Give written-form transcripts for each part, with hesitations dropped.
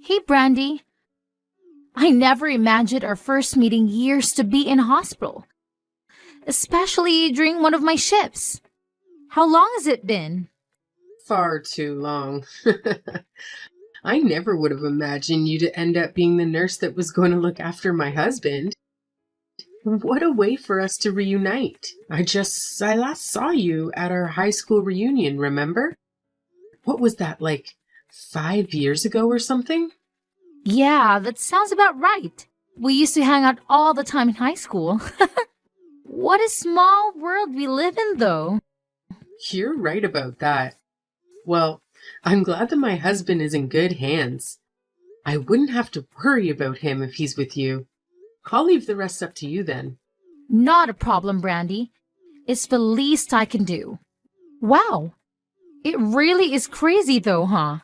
Hey, Brandy. I never imagined our first meeting years to be in hospital, especially during one of my shifts. How long has it been? Far too long. I never would have imagined you to end up being the nurse that was going to look after my husband. What a way for us to reunite. I last saw you at our high school reunion, remember? What was that, like 5 years ago or something? Yeah, that sounds about right. We used to hang out all the time in high school. What a small world we live in, though. You're right about that. Well, I'm glad that my husband is in good hands. I wouldn't have to worry about him if he's with you. I'll leave the rest up to you then. Not a problem, Brandy. It's the least I can do. Wow, it really is crazy, though, huh?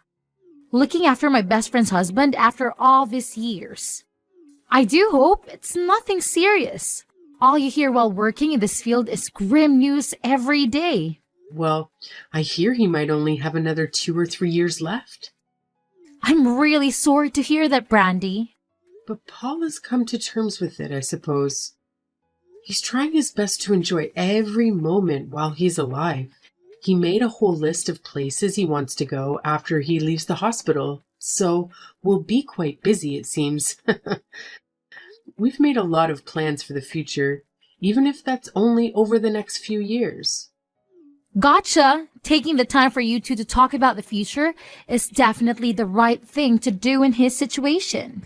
Looking after my best friend's husband after all these years. I do hope it's nothing serious. All you hear while working in this field is grim news every day. Well, I hear he might only have another 2 or 3 years left. I'm really sorry to hear that, Brandy. But Paul has come to terms with it, I suppose. He's trying his best to enjoy every moment while he's alive. He made a whole list of places he wants to go after he leaves the hospital, so we'll be quite busy, it seems. We've made a lot of plans for the future, even if that's only over the next few years. Gotcha! Taking the time for you two to talk about the future is definitely the right thing to do in his situation.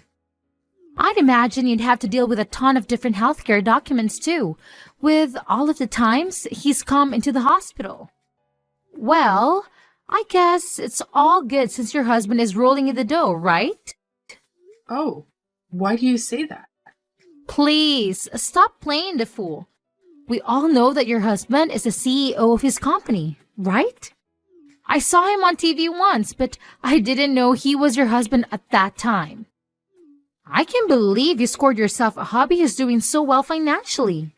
I'd imagine you'd have to deal with a ton of different healthcare documents too, with all of the times he's come into the hospital. Well, I guess it's all good since your husband is rolling in the dough, right? Oh, why do you say that? Please, stop playing the fool. We all know that your husband is the CEO of his company, right? I saw him on TV once, but I didn't know he was your husband at that time. I can't believe you scored yourself a hubby who's doing so well financially.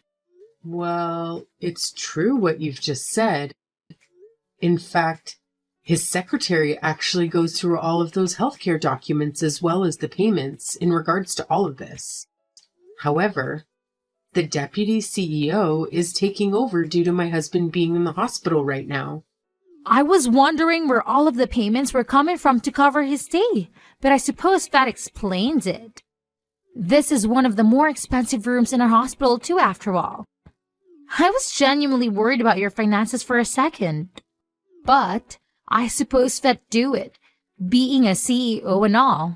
Well, it's true what you've just said. In fact, his secretary actually goes through all of those healthcare documents as well as the payments in regards to all of this. However, the deputy CEO is taking over due to my husband being in the hospital right now. I was wondering where all of the payments were coming from to cover his stay, but I suppose that explains it. This is one of the more expensive rooms in our hospital too, after all. I was genuinely worried about your finances for a second. But I suppose that do it, being a CEO and all.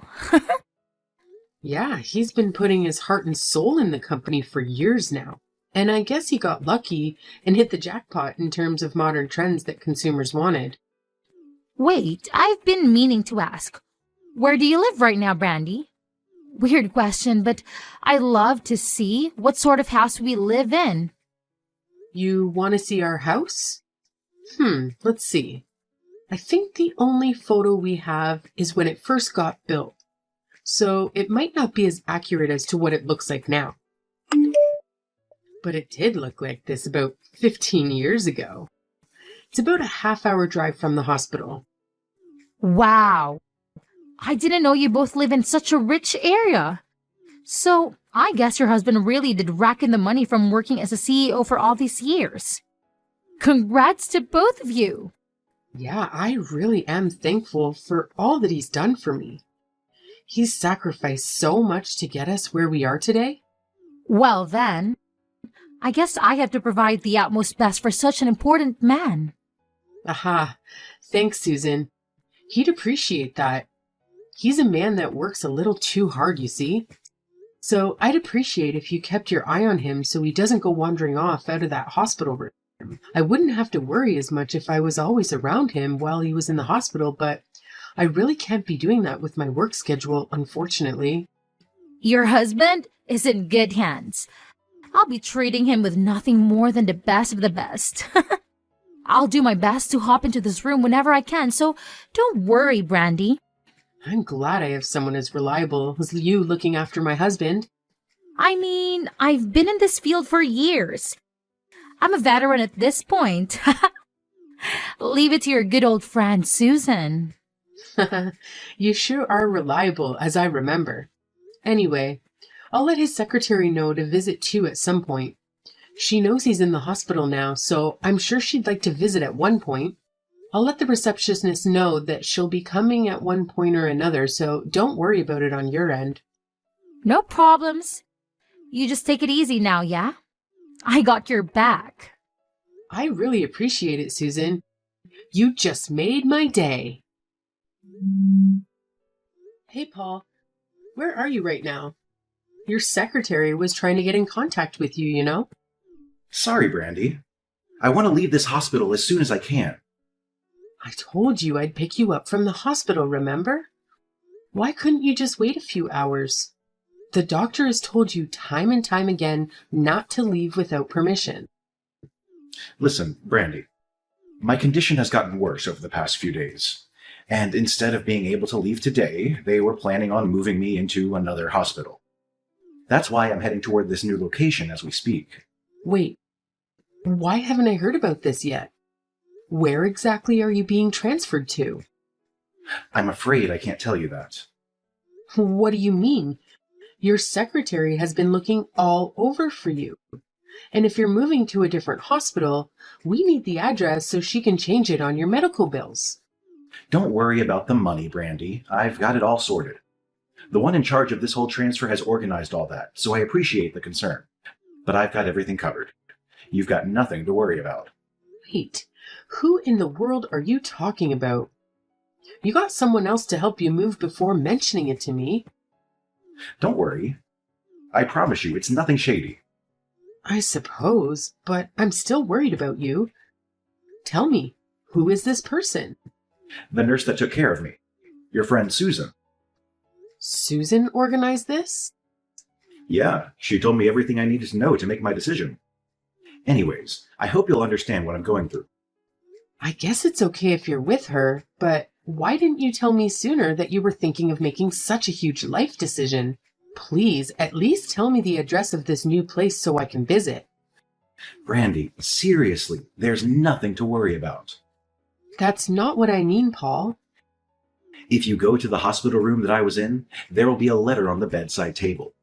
Yeah, he's been putting his heart and soul in the company for years now. And I guess he got lucky and hit the jackpot in terms of modern trends that consumers wanted. Wait, I've been meaning to ask. Where do you live right now, Brandy? Weird question, but I'd love to see what sort of house we live in. You want to see our house? Let's see. I think the only photo we have is when it first got built, so it might not be as accurate as to what it looks like now. But it did look like this about 15 years ago. It's about a half-hour drive from the hospital. Wow. I didn't know you both live in such a rich area. So, I guess your husband really did rack in the money from working as a CEO for all these years. Congrats to both of you. Yeah, I really am thankful for all that he's done for me. He's sacrificed so much to get us where we are today. Well then, I guess I have to provide the utmost best for such an important man. Aha, thanks, Susan. He'd appreciate that. He's a man that works a little too hard, you see. So I'd appreciate if you kept your eye on him so he doesn't go wandering off out of that hospital room. I wouldn't have to worry as much if I was always around him while he was in the hospital, but I really can't be doing that with my work schedule, unfortunately. Your husband is in good hands. I'll be treating him with nothing more than the best of the best. I'll do my best to hop into this room whenever I can, so don't worry, Brandy. I'm glad I have someone as reliable as you looking after my husband. I mean, I've been in this field for years. I'm a veteran at this point. Leave it to your good old friend, Susan. You sure are reliable, as I remember. Anyway, I'll let his secretary know to visit too at some point. She knows he's in the hospital now, so I'm sure she'd like to visit at one point. I'll let the receptionist know that she'll be coming at one point or another, so don't worry about it on your end. No problems. You just take it easy now, yeah? I got your back. I really appreciate it, Susan. You just made my day. Hey, Paul. Where are you right now? Your secretary was trying to get in contact with you, you know? Sorry, Brandy. I want to leave this hospital as soon as I can. I told you I'd pick you up from the hospital, remember? Why couldn't you just wait a few hours? The doctor has told you time and time again not to leave without permission. Listen, Brandy, my condition has gotten worse over the past few days, and instead of being able to leave today, they were planning on moving me into another hospital. That's why I'm heading toward this new location as we speak. Wait, why haven't I heard about this yet? Where exactly are you being transferred to? I'm afraid I can't tell you that. What do you mean? Your secretary has been looking all over for you. And if you're moving to a different hospital, we need the address so she can change it on your medical bills. Don't worry about the money, Brandy. I've got it all sorted. The one in charge of this whole transfer has organized all that, so I appreciate the concern. But I've got everything covered. You've got nothing to worry about. Wait, who in the world are you talking about? You got someone else to help you move before mentioning it to me. Don't worry. I promise you, it's nothing shady. I suppose, but I'm still worried about you. Tell me, who is this person? The nurse that took care of me. Your friend Susan. Susan organized this? Yeah, she told me everything I needed to know to make my decision. Anyways, I hope you'll understand what I'm going through. I guess it's okay if you're with her, but why didn't you tell me sooner that you were thinking of making such a huge life decision? Please, at least tell me the address of this new place so I can visit. Brandy, seriously, there's nothing to worry about. That's not what I mean, Paul. If you go to the hospital room that I was in, there will be a letter on the bedside table.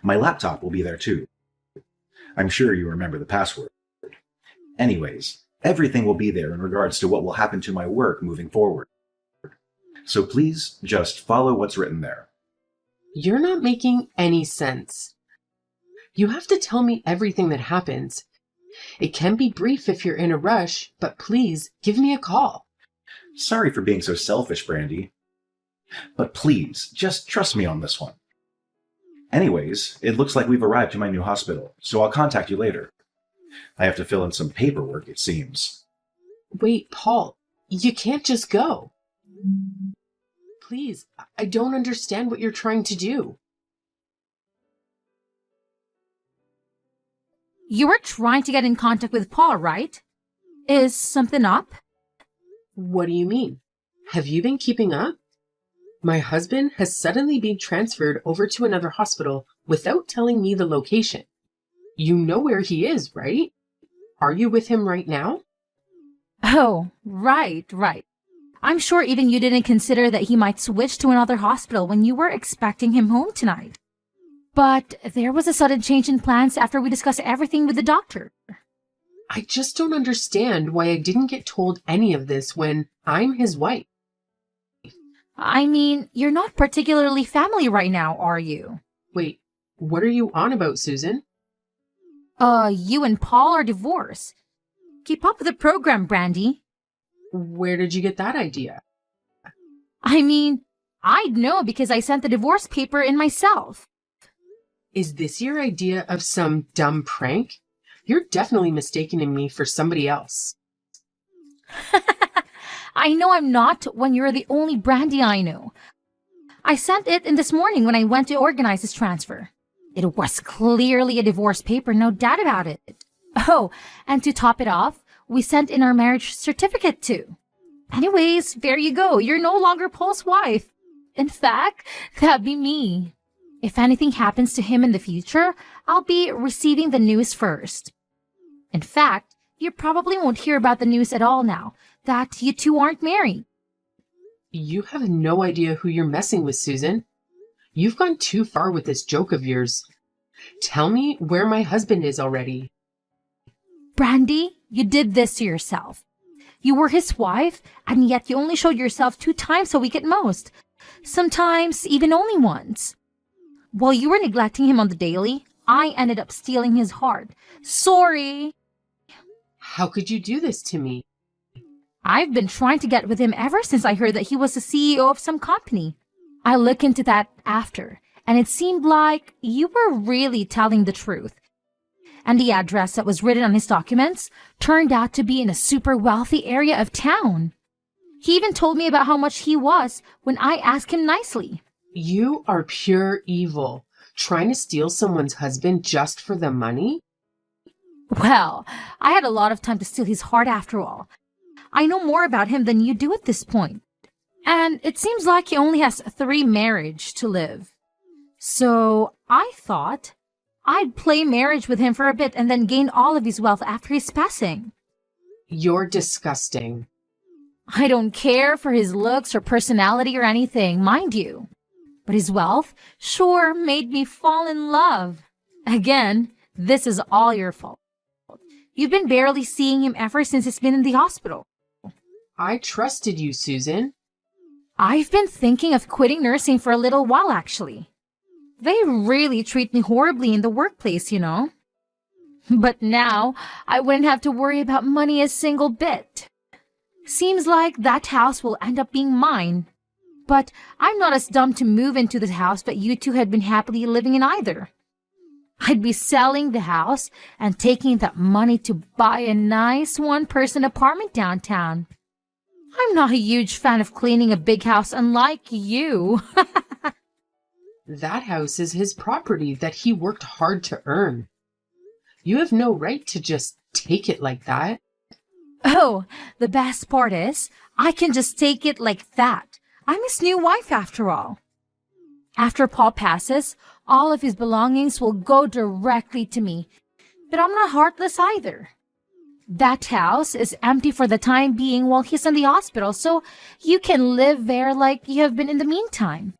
My laptop will be there too. I'm sure you remember the password. Anyways, everything will be there in regards to what will happen to my work moving forward. So please, just follow what's written there. You're not making any sense. You have to tell me everything that happens. It can be brief if you're in a rush, but please give me a call. Sorry for being so selfish, Brandy. But please, just trust me on this one. Anyways, it looks like we've arrived to my new hospital, so I'll contact you later. I have to fill in some paperwork, it seems. Wait, Paul, you can't just go. Please, I don't understand what you're trying to do. You were trying to get in contact with Paul, right? Is something up? What do you mean? Have you been keeping up? My husband has suddenly been transferred over to another hospital without telling me the location. You know where he is, right? Are you with him right now? Oh, right. I'm sure even you didn't consider that he might switch to another hospital when you were expecting him home tonight. But there was a sudden change in plans after we discussed everything with the doctor. I just don't understand why I didn't get told any of this when I'm his wife. I mean, you're not particularly family right now, are you? Wait, what are you on about, Susan? You and Paul are divorced. Keep up with the program, Brandy. Where did you get that idea? I mean, I'd know because I sent the divorce paper in myself. Is this your idea of some dumb prank? You're definitely mistaking me for somebody else. I know I'm not when you're the only Brandy I know. I sent it in this morning when I went to organize his transfer. It was clearly a divorce paper, no doubt about it. Oh, and to top it off, we sent in our marriage certificate too. Anyways, there you go. You're no longer Paul's wife. In fact, that'd be me. If anything happens to him in the future, I'll be receiving the news first. In fact, you probably won't hear about the news at all now that you two aren't married. You have no idea who you're messing with, Susan. You've gone too far with this joke of yours. Tell me where my husband is already. Brandy, you did this to yourself. You were his wife, and yet you only showed yourself 2 times a week at most. Sometimes even only once. While you were neglecting him on the daily, I ended up stealing his heart. Sorry. How could you do this to me? I've been trying to get with him ever since I heard that he was the CEO of some company. I looked into that after, and it seemed like you were really telling the truth. And the address that was written on his documents turned out to be in a super wealthy area of town. He even told me about how much he was when I asked him nicely. You are pure evil, trying to steal someone's husband just for the money? Well, I had a lot of time to steal his heart after all. I know more about him than you do at this point. And it seems like he only has 3 marriages to live. So I thought I'd play marriage with him for a bit and then gain all of his wealth after his passing. You're disgusting. I don't care for his looks or personality or anything, mind you. But his wealth sure made me fall in love. Again, this is all your fault. You've been barely seeing him ever since he's been in the hospital. I trusted you, Susan. I've been thinking of quitting nursing for a little while, actually. They really treat me horribly in the workplace, you know. But now, I wouldn't have to worry about money a single bit. Seems like that house will end up being mine. But I'm not as dumb to move into the house that you two had been happily living in either. I'd be selling the house and taking that money to buy a nice one-person apartment downtown. I'm not a huge fan of cleaning a big house, unlike you. That house is his property that he worked hard to earn. You have no right to just take it like that. Oh, the best part is, I can just take it like that. I'm his new wife after all. After Paul passes, all of his belongings will go directly to me. But I'm not heartless either. That house is empty for the time being while he's in the hospital, so you can live there like you have been in the meantime.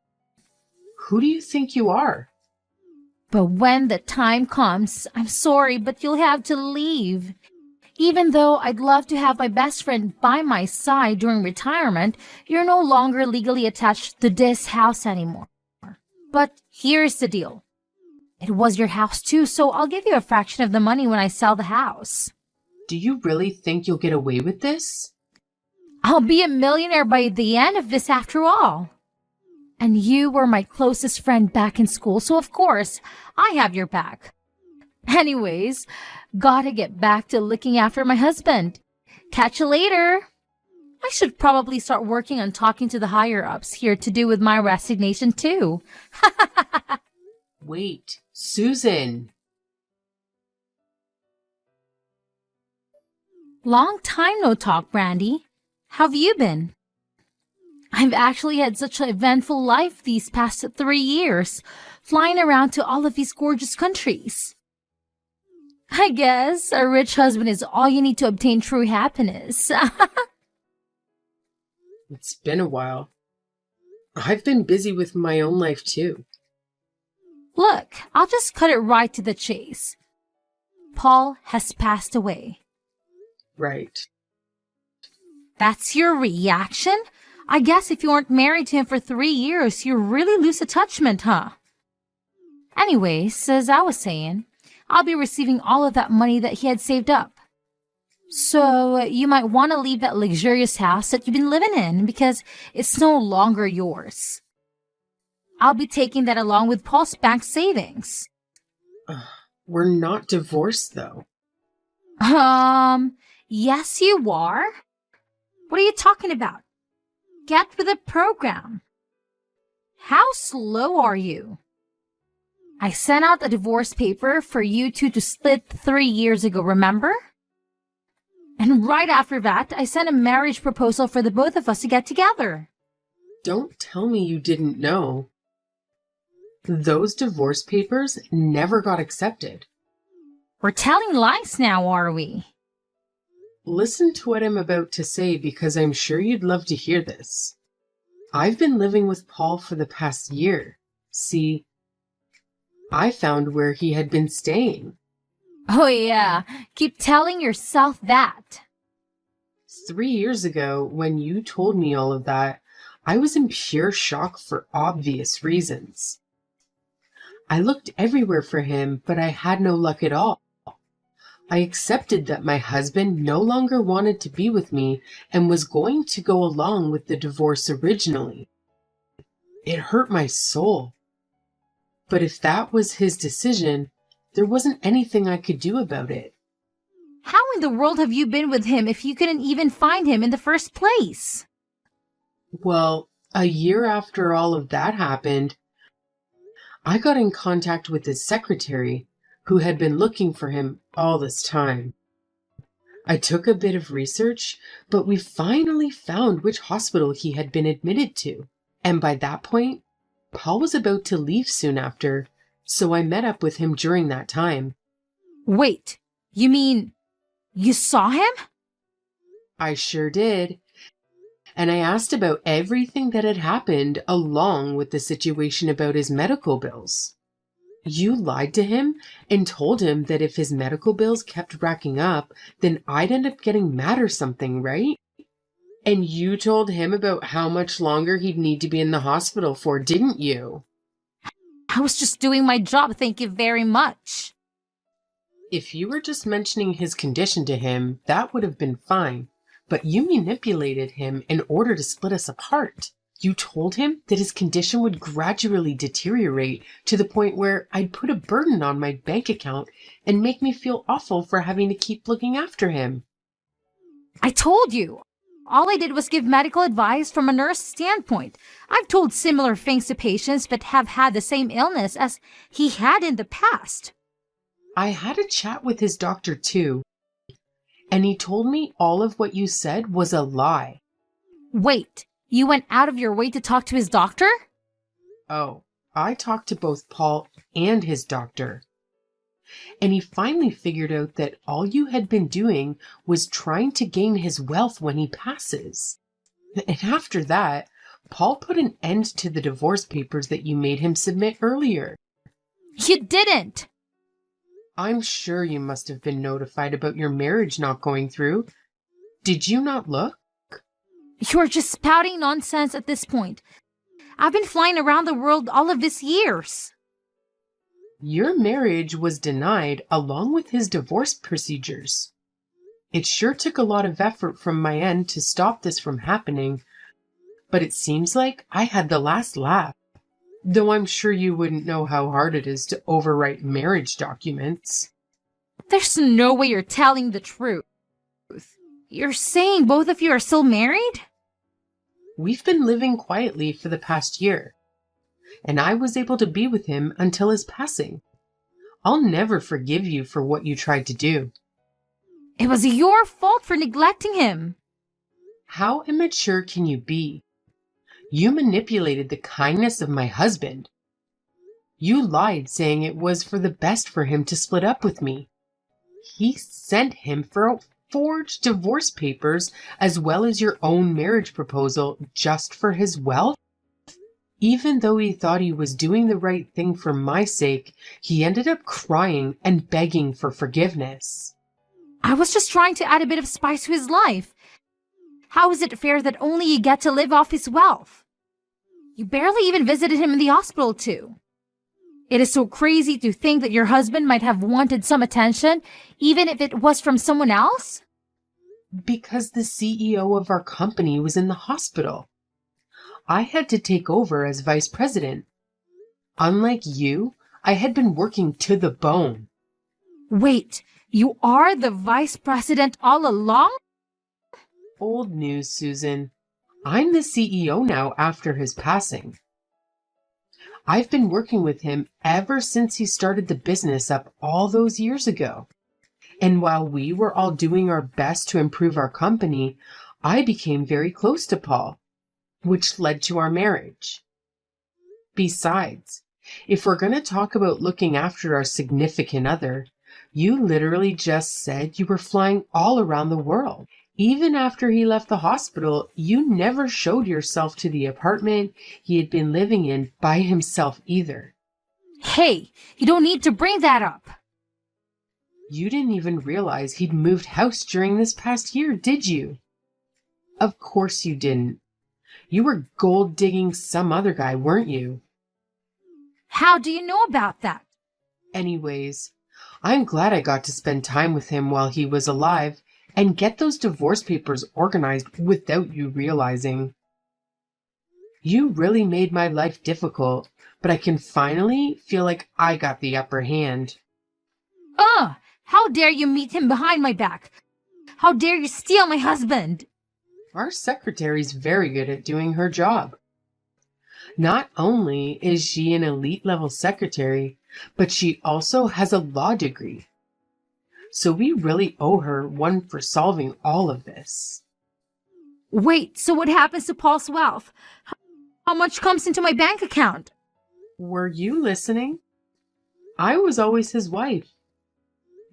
Who do you think you are? But when the time comes, I'm sorry, but you'll have to leave. Even though I'd love to have my best friend by my side during retirement, you're no longer legally attached to this house anymore. But here's the deal. It was your house too, so I'll give you a fraction of the money when I sell the house. Do you really think you'll get away with this? I'll be a millionaire by the end of this after all. And you were my closest friend back in school, so of course, I have your back. Anyways, gotta get back to looking after my husband. Catch you later. I should probably start working on talking to the higher-ups here to do with my resignation too. Wait, Susan. Long time no talk, Brandy. How've you been? I've actually had such an eventful life these past 3 years, flying around to all of these gorgeous countries. I guess a rich husband is all you need to obtain true happiness. It's been a while. I've been busy with my own life too. Look, I'll just cut it right to the chase. Paul has passed away. Right. That's your reaction? I guess if you weren't married to him for 3 years, you really lose attachment, huh? Anyways, as I was saying, I'll be receiving all of that money that he had saved up. So you might want to leave that luxurious house that you've been living in because it's no longer yours. I'll be taking that along with Paul's bank savings. We're not divorced though. Yes you are. What are you talking about? Get with the program. How slow are you? I sent out a divorce paper for you two to split 3 years ago, remember? And right after that, I sent a marriage proposal for the both of us to get together. Don't tell me you didn't know. Those divorce papers never got accepted. We're telling lies now, are we? Listen to what I'm about to say because I'm sure you'd love to hear this. I've been living with Paul for the past year. See, I found where he had been staying. Oh, yeah. Keep telling yourself that. 3 years ago, when you told me all of that, I was in pure shock for obvious reasons. I looked everywhere for him, but I had no luck at all. I accepted that my husband no longer wanted to be with me and was going to go along with the divorce originally. It hurt my soul. But if that was his decision, there wasn't anything I could do about it. How in the world have you been with him if you couldn't even find him in the first place? Well, a year after all of that happened, I got in contact with his secretary, who had been looking for him all this time. I took a bit of research, but we finally found which hospital he had been admitted to. And by that point, Paul was about to leave soon after, so I met up with him during that time. Wait, you mean you saw him? I sure did. And I asked about everything that had happened along with the situation about his medical bills. You lied to him and told him that if his medical bills kept racking up, then I'd end up getting mad or something, right? And you told him about how much longer he'd need to be in the hospital for, didn't you? I was just doing my job, thank you very much. If you were just mentioning his condition to him, that would have been fine. But you manipulated him in order to split us apart. You told him that his condition would gradually deteriorate to the point where I'd put a burden on my bank account and make me feel awful for having to keep looking after him. I told you. All I did was give medical advice from a nurse standpoint. I've told similar things to patients that have had the same illness as he had in the past. I had a chat with his doctor too, and he told me all of what you said was a lie. Wait, you went out of your way to talk to his doctor? Oh, I talked to both Paul and his doctor. And he finally figured out that all you had been doing was trying to gain his wealth when he passes. And after that, Paul put an end to the divorce papers that you made him submit earlier. You didn't! I'm sure you must have been notified about your marriage not going through. Did you not look? You're just spouting nonsense at this point. I've been flying around the world all of these years. Your marriage was denied along with his divorce procedures. It sure took a lot of effort from my end to stop this from happening, but it seems like I had the last laugh. Though I'm sure you wouldn't know how hard it is to overwrite marriage documents. There's no way you're telling the truth. You're saying both of you are still married? We've been living quietly for the past year, and I was able to be with him until his passing. I'll never forgive you for what you tried to do. It was your fault for neglecting him. How immature can you be? You manipulated the kindness of my husband. You lied saying it was for the best for him to split up with me. He sent him for forged divorce papers as well as your own marriage proposal just for his wealth? Even though he thought he was doing the right thing for my sake, he ended up crying and begging for forgiveness. I was just trying to add a bit of spice to his life. How is it fair that only you get to live off his wealth? You barely even visited him in the hospital, too. It is so crazy to think that your husband might have wanted some attention, even if it was from someone else. Because the CEO of our company was in the hospital. I had to take over as vice president. Unlike you, I had been working to the bone. Wait, you are the vice president all along? Old news, Susan. I'm the CEO now after his passing. I've been working with him ever since he started the business up all those years ago. And while we were all doing our best to improve our company, I became very close to Paul, which led to our marriage. Besides, if we're going to talk about looking after our significant other, you literally just said you were flying all around the world. Even after he left the hospital, you never showed yourself to the apartment he had been living in by himself either. Hey, you don't need to bring that up. You didn't even realize he'd moved house during this past year, did you? Of course you didn't. You were gold digging some other guy, weren't you? How do you know about that? Anyways, I'm glad I got to spend time with him while he was alive and get those divorce papers organized without you realizing. You really made my life difficult, but I can finally feel like I got the upper hand. Ugh! How dare you meet him behind my back? How dare you steal my husband? Our secretary's very good at doing her job. Not only is she an elite level secretary, but she also has a law degree. So we really owe her one for solving all of this. Wait, so what happens to Paul's wealth? How much comes into my bank account? Were you listening? I was always his wife.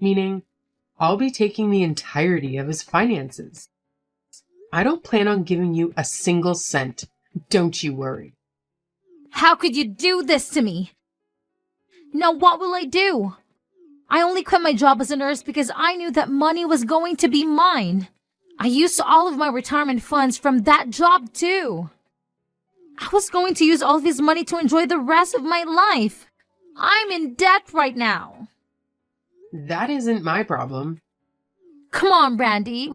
Meaning, I'll be taking the entirety of his finances. I don't plan on giving you a single cent. Don't you worry. How could you do this to me? Now what will I do? I only quit my job as a nurse because I knew that money was going to be mine. I used all of my retirement funds from that job too. I was going to use all of his money to enjoy the rest of my life. I'm in debt right now. That isn't my problem. Come on, Brandy.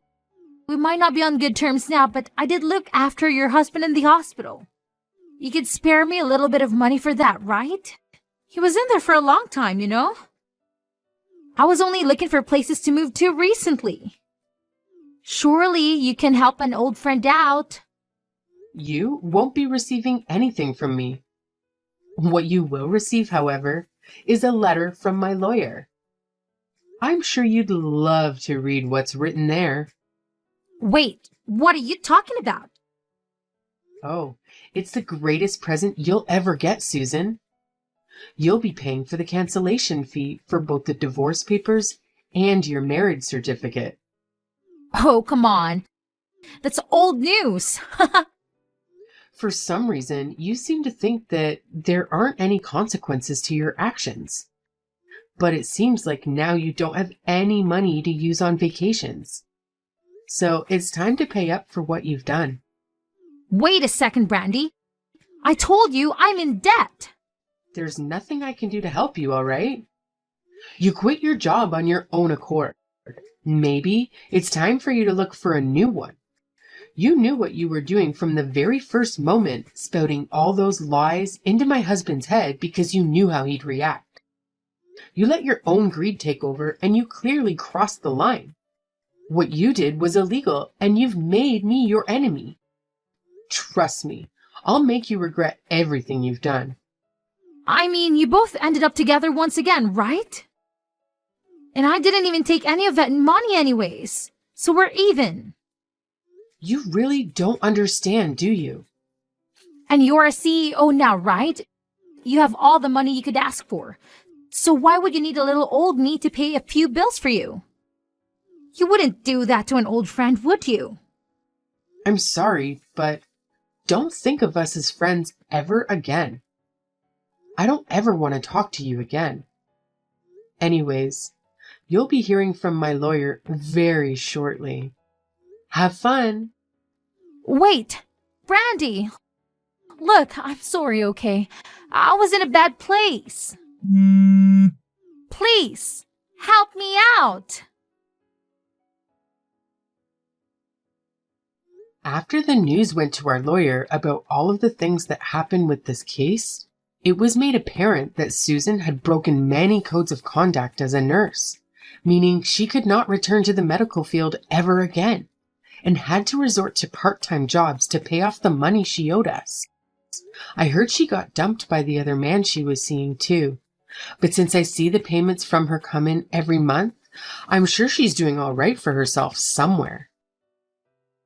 We might not be on good terms now, but I did look after your husband in the hospital. You could spare me a little bit of money for that, right? He was in there for a long time, you know? I was only looking for places to move to recently. Surely you can help an old friend out. You won't be receiving anything from me. What you will receive, however, is a letter from my lawyer. I'm sure you'd love to read what's written there. Wait, what are you talking about? Oh, it's the greatest present you'll ever get, Susan. You'll be paying for the cancellation fee for both the divorce papers and your marriage certificate. Oh, come on. That's old news. For some reason, you seem to think that there aren't any consequences to your actions. But it seems like now you don't have any money to use on vacations. So it's time to pay up for what you've done. Wait a second, Brandy. I told you I'm in debt. There's nothing I can do to help you, all right? You quit your job on your own accord. Maybe it's time for you to look for a new one. You knew what you were doing from the very first moment, spouting all those lies into my husband's head because you knew how he'd react. You let your own greed take over, and you clearly crossed the line. What you did was illegal, and you've made me your enemy. Trust me, I'll make you regret everything you've done. I mean, you both ended up together once again, right? And I didn't even take any of that money anyways, so we're even. You really don't understand, do you? And you're a CEO now, right? You have all the money you could ask for. So why would you need a little old me to pay a few bills for you? You wouldn't do that to an old friend, would you? I'm sorry, but don't think of us as friends ever again. I don't ever want to talk to you again. Anyways, you'll be hearing from my lawyer very shortly. Have fun! Wait, Brandy! Look, I'm sorry, okay? I was in a bad place. Please, help me out! After the news went to our lawyer about all of the things that happened with this case, it was made apparent that Susan had broken many codes of conduct as a nurse, meaning she could not return to the medical field ever again, and had to resort to part-time jobs to pay off the money she owed us. I heard she got dumped by the other man she was seeing too, but since I see the payments from her come in every month, I'm sure she's doing all right for herself somewhere.